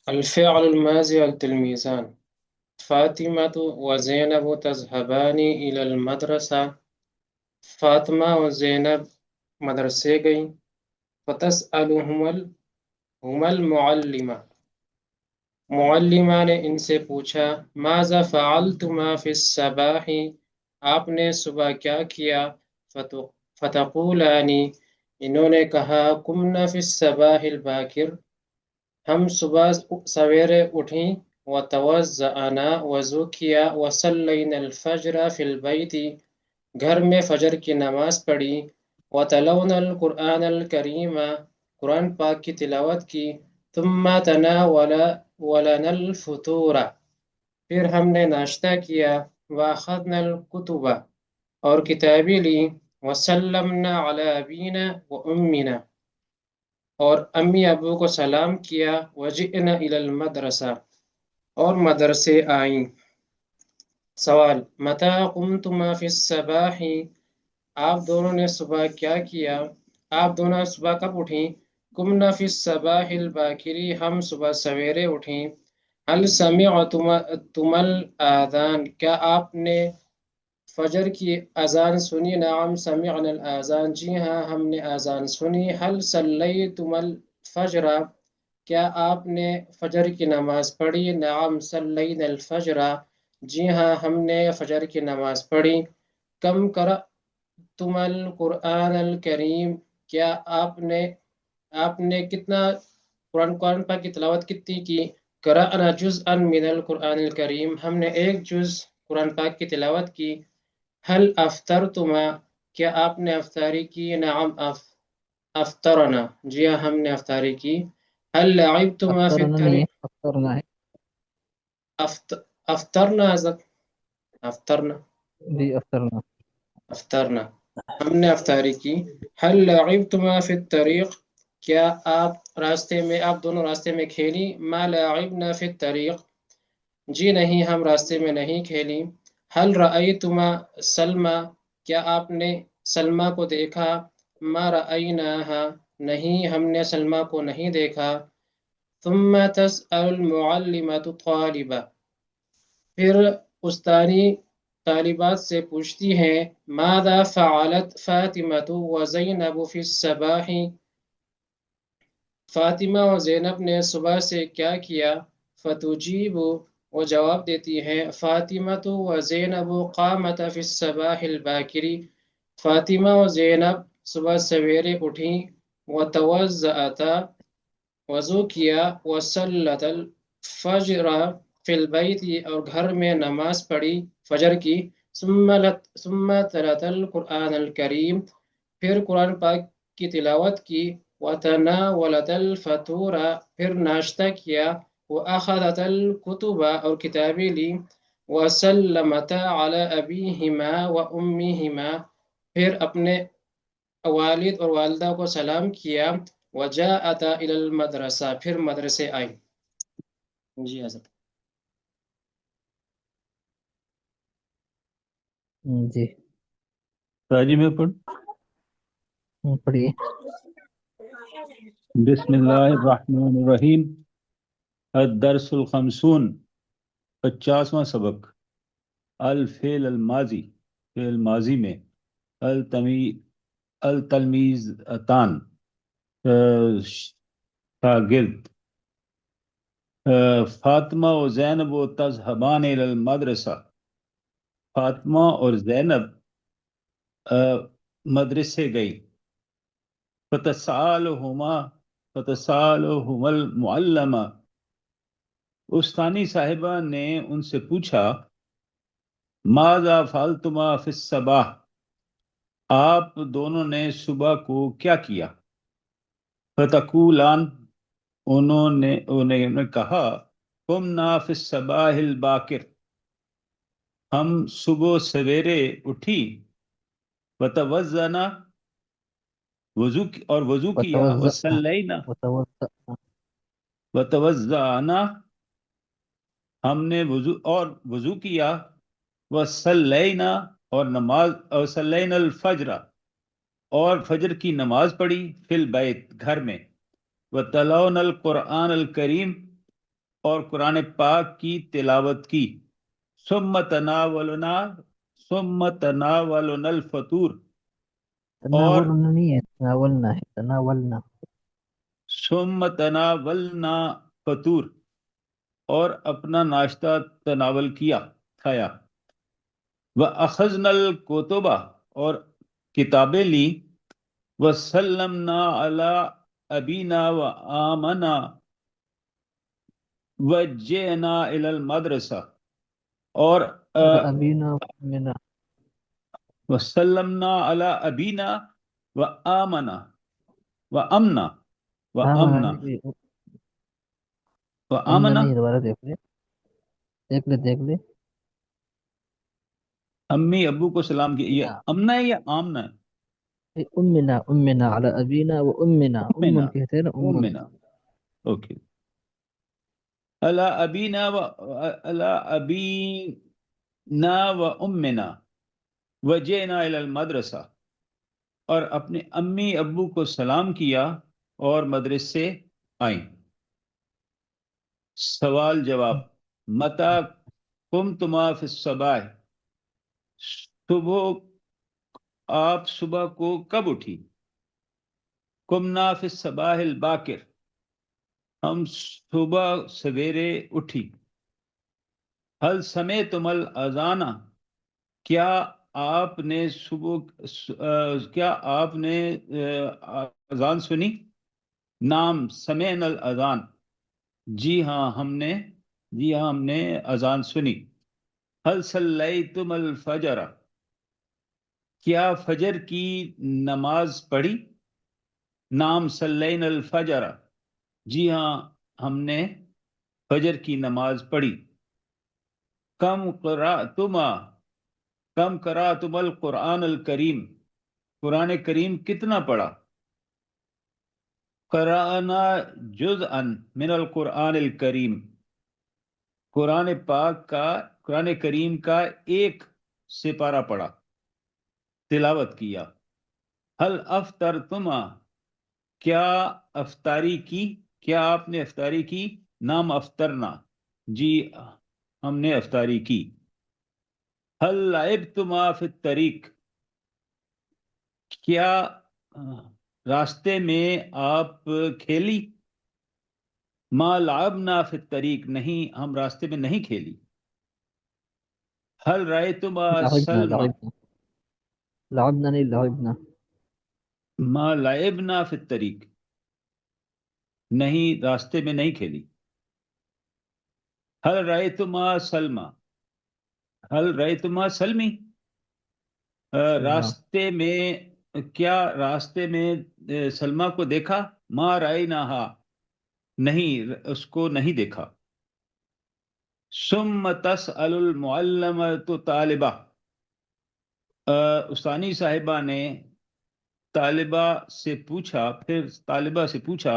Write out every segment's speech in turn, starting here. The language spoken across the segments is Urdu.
الفعل الماضي التلميذان فاطمة وزينب تذهبان إلى المدرسة. فاطمہ و زینب مدرسے گئیں. هما المعلمة، معلمہ نے ان سے پوچھا. ماذا فعلتما فی الصباح، آپ نے صبح کیا کیا؟ فتقولانی، انہوں نے کہا. قمنا فی الصباح الباکر، ہم صبح سویرے اٹھیں. وتوضأنا، وضو کیا. وصلینا الفجر فی البیت، گھر میں فجر کی نماز پڑھی. وتلونا القرآن الکریم، قرآن پاک کی تلاوت کی. ثم تناولنا الفطور، پھر ہم نے ناشتہ کیا. واخذنا الکتب، اور کتابیں لی. وسلمنا علی ابینا وامنا، اور امی ابو کو سلام کیا. وجئنا الی المدرسہ، اور مدرسے آئیں. سوال: متی قمتما فی الصباح، آپ دونوں نے صبح کیا کیا؟ آپ دونوں صبح کب اٹھیں؟ قمنا فی الصباح الباکری، ہم صبح سویرے اٹھیں. هل سمعتم الاذان، کیا آپ نے فجر کی اذان سنی؟ نعم سمعنا الاذان، جی ہاں ہم نے اذان سنی. هل صلیتم الفجر، کیا آپ نے فجر کی نماز پڑھی؟ نعم صلینا الفجر، جی ہاں ہم نے فجر کی نماز پڑھی. کم قرأتم القرآن الکریم، کیا آپ نے کتنا قرآن پاک کی تلاوت کتنی کی؟ قرأنا جزءا من القرآن الکریم، ہم نے ایک جز قرآن پاک کی تلاوت کی. هل افطرتما، کیا آپ نے افطاری کی؟ نعم افطرنا، جی ہاں ہم نے افطاری کی. هل لعبتما فی افطرنا نہیں ہے، الطریق، افطرنا ہے. افطرنا افطرنا جی افطرنا. افطرنا، ہم نے افطاری کی. هل لعبتما فی الطریق، کیا آپ دونوں راستے میں کھیلی؟ ما لعبنا فی الطریق، جی نہیں ہم راستے میں نہیں کھیلی. هل رأیتما سلمى، کیا آپ نے سلمى کو دیکھا؟ ما رأیناها، نہیں ہم نے سلمى کو نہیں دیکھا. ثم تسأل المعلمة الطالبة، پھر استانی طالبات سے پوچھتی ہیں. ماذا فعلت فاطمة وزینب فی الصباح، فاطمہ و زینب نے صبح سے کیا کیا؟ فتجیب، وہ جواب دیتی ہیں. فاطمة وزینب قامتا فی الصباح الباکر، فاطمہ و زینب صبح سویرے اٹھیں. وتوضأتا، وضو کیا. وصلت الفجر فی البیت، اور گھر میں نماز پڑھی فجر کی. ثم تلت القرآن الکریم، پھر قرآن پاک کی تلاوت کی. وتناولت الفطور، پھر ناشتہ کیا. وأخذت الکتب، اور کتابیں لی. وسلمتا علی ابیہما وامہما، پھر اپنے والد اور والدہ کو سلام کیا. وجاءتا الی المدرسہ، پھر مدرسے آئیں. جی حضرت. جی راجی میں پڑھ. پڑھیے. بسم اللہ الرحمن الرحیم. الدرس الخمسون، 50واں سبق. الفعل الماضی، فعل ماضی میں. التلمیذتان، شاگرد. فاطمہ و زینب و تذہبان الی المدرسہ، فاطمہ اور زینب مدرسے گئی. فتسالہما المعلمہ، استانی صاحبہ نے ان سے پوچھا. ماذا فعلتما فی الصباح، آپ دونوں نے صبح کو کیا کیا؟ فتقولان، انہوں نے کہا. قمنا فی الصباح الباکر، ہم صبح سویرے اٹھی. وتوضأنا، وضو کیا. وصلینا، وتوضأنا، ہم نے وضو کیا. وصلینا، اور صلینا الفجر، اور فجر کی نماز پڑھی. فی البیت، گھر میں. وتلونا القرآن الکریم، اور قرآن پاک کی تلاوت کی. ثم تناولنا الفطور، اور تناولنا نہیں ہے، تناولنا ہے، تناولنا. ثم تناولنا فطور، اور اپنا ناشتہ تناول کیا، کھایا. وَأَخَذْنَا الْكُتُبَ، اور کتابیں لی. وَسَلَّمْنَا عَلَىٰ أَبِينَا وَآمَنَا وَجِئْنَا إِلَى الْمَدْرَسَةِ، اور ابینا منا. وَسَلَّمْنَا عَلَىٰ أَبِينَا وَآمَنَا وَأَمْنَا آمنا وَأَمْنَا نہیں، امنا وَآمَنَا. نہیں ہے، دوبارہ دیکھ لے، دیکھ لے، دیکھ لے. امی ابو کو سلام کیا. یہ امنا امنا ہے یا آمنا ہے؟ امنا امنا علی ابینا و امنا، امن امنا، کہتے ہیں نا، امن. امنا. اوکے. عَلَىٰ أَبِينَا عَلَىٰ أَبِينَا وَأُمِّنَا وَجِئْنَا إِلَى الْمَدْرَسَةِ، اور اپنے امی ابو کو سلام کیا اور مدرسے سے آئیں. سوال جواب. متى قمتما فی الصباح، صبح آپ صبح کو کب اٹھی؟ قمنا فی الصباح الباکر، ہم صبح سویرے اٹھی. هل سمعتم الاذان، کیا آپ نے اذان سنی؟ نام سمعنا الاذان، جی ہاں ہم نے اذان سنی. هل صلیتم الفجر، کیا فجر کی نماز پڑھی؟ نام صلینا الفجر، جی ہاں ہم نے فجر کی نماز پڑھی. کم قرأتم القرآن الکریم، قرآن کریم کتنا پڑھا؟ قرأنا جزءا من القرآن الکریم، قرآن کریم کا ایک سپارہ پڑھا، تلاوت کیا. هل افطرتما، کیا افطاری کی، کیا آپ نے افطاری کی؟ نام افطرنا، جی ہم نے افطاری کی. هل لعبتما فی الطریق، کیا راستے میں آپ کھیلی؟ ما لعبنا فی الطریق، نہیں ہم راستے میں نہیں کھیلی. هل رأیتما لعبنا سلمى، لعبنا لعبنا نہیں، لعبنا. ما لعبنا فی الطریق، نہیں راستے میں نہیں کھیلی. هل رأیتما سلمى، هل رأیتما سلمی، راستے میں، کیا راستے میں سلمہ کو دیکھا؟ ما رأیناہا، نہیں اس کو نہیں دیکھا. ثم تسأل المعلمۃ طالبہ، استانی صاحبہ نے طالبہ سے پوچھا، پھر طالبہ سے پوچھا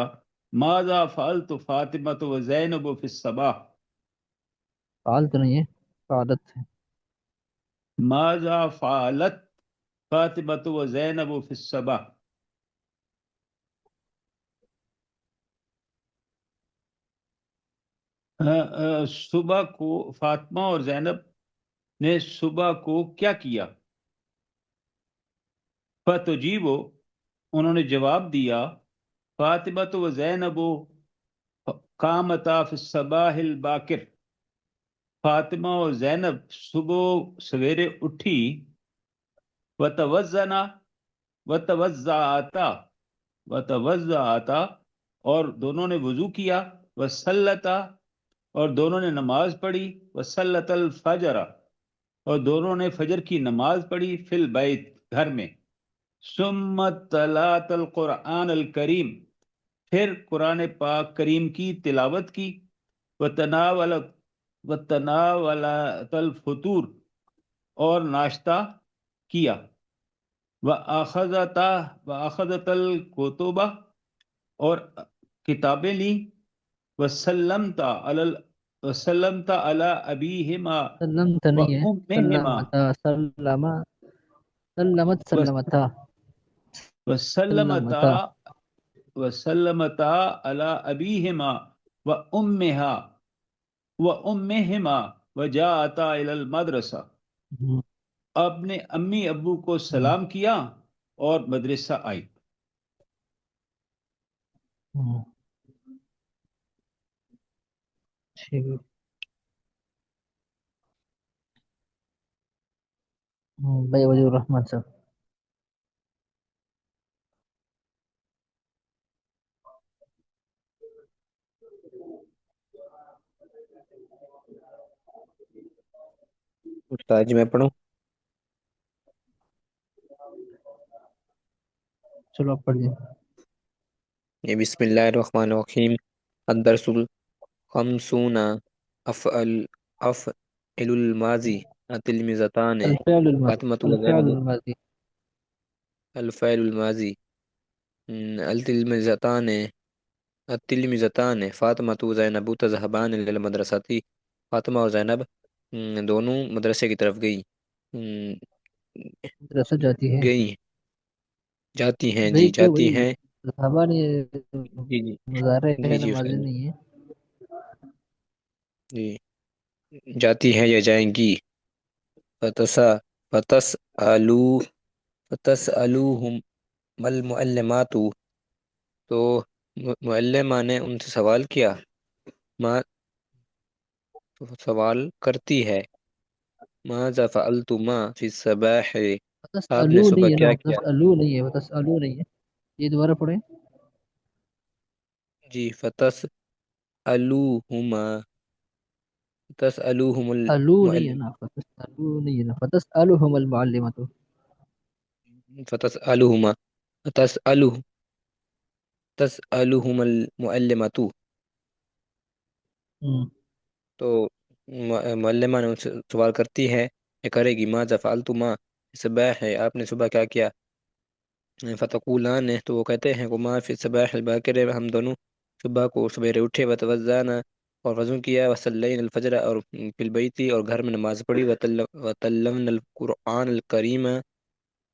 ماذا فعلت فاطمۃ و زینب فی الصباح، فعال تو نہیں ہے، فعالت ہے. ماذا فعلت فاطمۃ و زینب فی الصباح. صبح کو فاطمہ اور زینب نے صبح کو کیا کیا؟ فتجیبو، انہوں نے جواب دیا فاطمۃ و زینب قامتا فی الصباح الباکر، فاطمہ اور زینب صبح سویرے اٹھی. وتوضعتا، اور دونوں نے وضو کیا. وصلتا، اور دونوں نے نماز پڑھی. وصلت الفجر، اور دونوں نے فجر کی نماز پڑھی. فی البیت، گھر میں. ثم تلاوت القرآن الکریم، پھر قرآن پاک کریم کی تلاوت کی. وتناولت الفطور، اور ناشتہ کیا. وَأَخَذَتَ الْكُتُبَ، اور کتابیں لی. وَسَلَّمْتَ عَلَى أَبِيهِمَا سلمت نہیں ہے، وَأُمِّهِمَا سلمتا، سلمت، سلمتا، وَسَلَّمَتَا سلمتا. عَلَى أَبِيهِمَا وَأُمِّهَا وأمهما وجاءتا إلى المدرسة، ہم، آپ نے امی ابو کو ہم، سلام کیا اور مدرسہ آئی۔ ہم، ٹھیک ہے۔ بھائی وزیر الرحمان صاحب، استاد جی میں پڑھوں؟ چلو آپ پڑھ دیں۔ یہ بسم اللہ الرحمن الرحیم۔ الدرس الخمسون افعل افعل الماضی التلمذتان الفعل الماضی، فاطمة الفعل وزینب۔ الماضی، الفعل الماضی التلمذتان فاطمة وزینب تذهبان إلى المدرسة، فاطمہ اور زینب دونوں مدرسے کی طرف مدرسہ جاتی ہے، گئی جاتی ہیں، وہی جی تو جاتی وہی ہیں، زبان جی جی مظاہرہ ہے جی نمازی استاد نہیں ہے۔ جی، جاتی ہیں یا جائیں گی۔ فتسا فتسألو فتسألوہم المعلمات، تو معلمہ نے ان سے سوال کیا، ما تو سوال کرتی ہے، ماذا فعلتما فی الصباح، آپ نے تسألو صبح نہیں ہے نا، کیا کیا؟ تسألو نہیں ہے، تسألو نہیں ہے، یہ دوبارہ پڑھیں۔ جی، فتسألوہما تسألوہم الو نہیں ہے نا، فتسألو نہیں ہے نا، فتسألهم المعلمۃ۔ فتسألوہما تسألوہم المعلمۃ، تو معلمہ نے ان سے سوال کرتی ہے یا کرے گی، ماذا فعلتما صبح ہے، آپ نے صبح کیا کیا؟ فتقولان، تو وہ کہتے ہیں، ما فی الصباح الباکر، ہم دونوں صبح کو سویرے اٹھے، وتوضانا اور وضو کیا، وصلین الفجر اور فی البیت اور گھر میں نماز پڑھی، وتلونا القرآن الکریم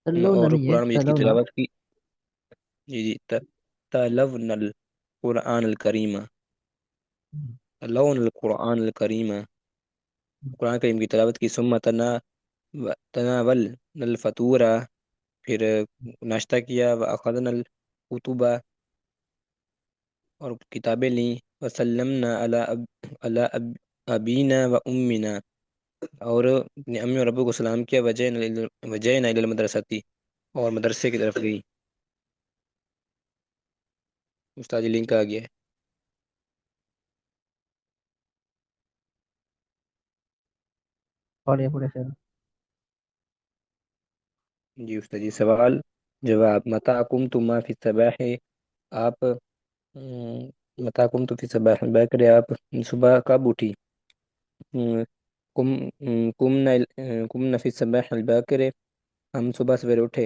تلونا اور نہیں ہے، قرآن مجید کی تلونا۔ تلاوت کی، جی جی، تلونا القرآن الکریم، تلونا القرآن الکریم، قرآن کریم کی تلاوت کی، ثم تناول الفطور، پھر ناشتہ کیا، وأخذنا الکتب اور کتابیں لیں، وسلمنا علی ابینا و امنا، اور اپنی امی اور ابو کو سلام کیا، وجینا الی المدرسۃ، اور مدرسے کی طرف گئی۔ استاد جی لنک آ گیا ہے۔ پڑھے پڑھے خیر۔ جی استاد جی، سوال جواب، متى قمتما فی الصباح، آپ متى قمت فی الصباح الباکر، آپ صبح کب اٹھی؟ کم قمنا فی الصباح الباکر، ہم صبح سویرے اٹھے۔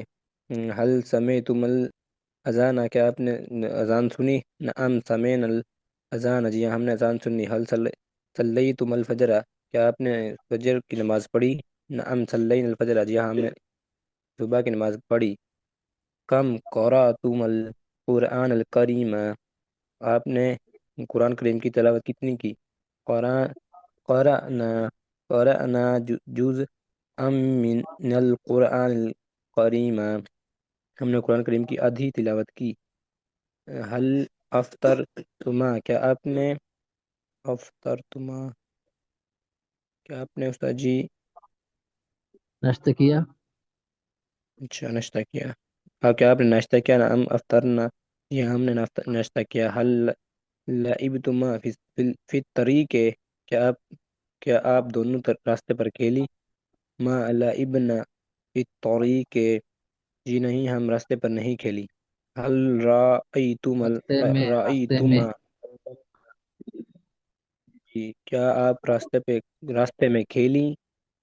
حل سمعتم الاذان، کیا آپ نے اذان سنی؟ نعم سمعنا الاذان، جی ہاں ہم نے اذان سنی۔ حل صلیتم الفجر، کیا آپ نے فجر کی نماز پڑھی؟ نعم صلینا الفجر، جی ہاں ہم نے صبح کی نماز پڑھی۔ کم قرأتم القرآن الکریم، آپ نے قرآن کریم کی تلاوت کتنی کی؟ قرآن قرأنا قرأنا جزءا من القرآن الکریم، ہم نے قرآن کریم کی آدھی تلاوت کی۔ حل افطرتما، کیا آپ نے افطرتما کیا آپ نے استاد جی ناشتہ کیا؟ اچھا ناشتہ کیا؟ کیا آپ نے ناشتہ کیا؟ نا ہم افطرنا، یہ ہم نے ناشتہ کیا۔ حل لعبتما فی الطریق، کیا آپ دونوں راستے پر کھیلی؟ ما لعبنا فی الطریق، جی نہیں ہم راستے پر نہیں کھیلی۔ حل راستے میں رأیتما، جی کیا آپ راستے میں کھیلی؟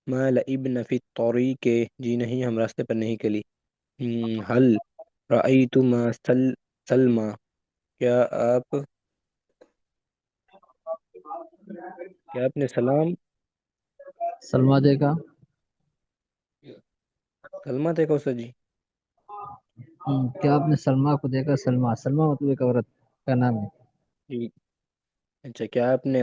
ما لعبنا فی الطریق، جی نہیں ہم راستے پر نہیں کھیلی۔ حل رأیتما سلما، کیا آپ کیا آپ نے سلام سلما دے گا۔ سلمہ دیکھا استاد جی؟ کیا آپ نے سلما کو دیکھا؟ سلما، سلما مطلب ایک عورت کا نام ہے۔ جی اچھا، کیا آپ نے